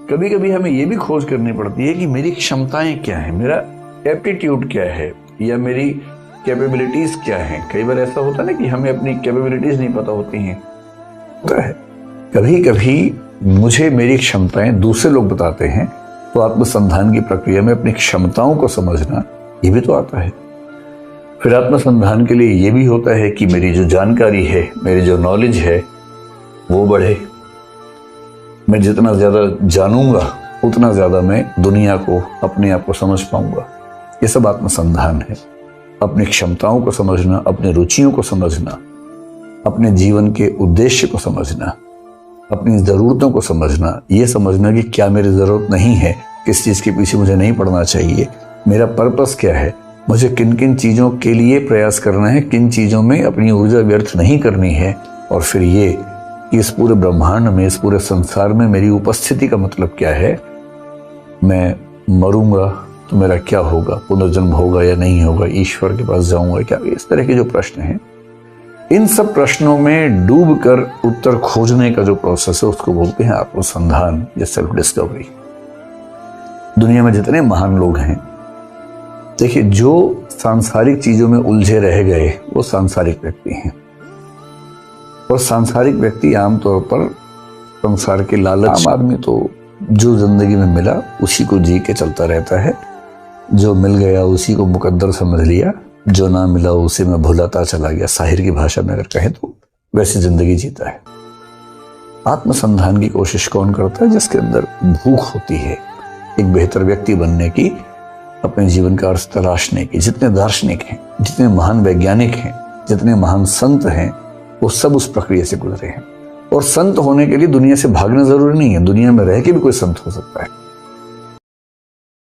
कभी कभी हमें यह भी खोज करनी पड़ती है कि मेरी क्षमताएं क्या हैं, मेरा एप्टीट्यूड क्या है, या मेरी कैपेबिलिटीज क्या हैं। कई बार ऐसा होता है ना कि हमें अपनी कैपेबिलिटीज नहीं पता होती हैं। होता है कभी कभी मुझे मेरी क्षमताएं दूसरे लोग बताते हैं, तो आत्मसंधान की प्रक्रिया में अपनी क्षमताओं को समझना ये भी तो आता है। फिर आत्मसंधान के लिए ये भी होता है कि मेरी जो जानकारी है, मेरी जो नॉलेज है वो बढ़े। मैं जितना ज्यादा जानूंगा उतना ज्यादा मैं दुनिया को, अपने आप को समझ पाऊंगा। ये सब आत्मसंधान है। अपनी क्षमताओं को समझना, अपनी रुचियों को समझना, अपने जीवन के उद्देश्य को समझना, अपनी जरूरतों को समझना, ये समझना कि क्या मेरी जरूरत नहीं है, किस चीज के पीछे मुझे नहीं पड़ना चाहिए, मेरा पर्पस क्या है, मुझे किन किन चीजों के लिए प्रयास करना है, किन चीजों में अपनी ऊर्जा व्यर्थ नहीं करनी है। और फिर ये कि इस पूरे ब्रह्मांड में, इस पूरे संसार में मेरी उपस्थिति का मतलब क्या है। मैं मरूंगा तो मेरा क्या होगा, पुनर्जन्म होगा या नहीं होगा, ईश्वर के पास जाऊंगा क्या, इस तरह के जो प्रश्न हैं, इन सब प्रश्नों में डूब कर उत्तर खोजने का जो प्रोसेस है उसको बोलते हैं आत्मसंधान या सेल्फ डिस्कवरी। दुनिया में जितने महान लोग हैं, देखिए, जो सांसारिक चीजों में उलझे रह गए वो सांसारिक व्यक्ति हैं। और सांसारिक व्यक्ति आमतौर पर संसार के लालच, आम आदमी तो जो जिंदगी में मिला उसी को जी के चलता रहता है, जो मिल गया उसी को मुकद्दर समझ लिया, जो ना मिला उसे में भुलाता चला गया। साहिर की भाषा में अगर कहें तो वैसी जिंदगी जीता है। आत्मसंधान की कोशिश कौन करता है? जिसके अंदर भूख होती है एक बेहतर व्यक्ति बनने की, अपने जीवन का अर्थ तलाशने की। जितने दार्शनिक हैं, जितने महान वैज्ञानिक हैं, जितने महान संत हैं, वो सब उस प्रक्रिया से गुजरे हैं। और संत होने के लिए दुनिया से भागना जरूरी नहीं है, दुनिया में रह के भी कोई संत हो सकता है।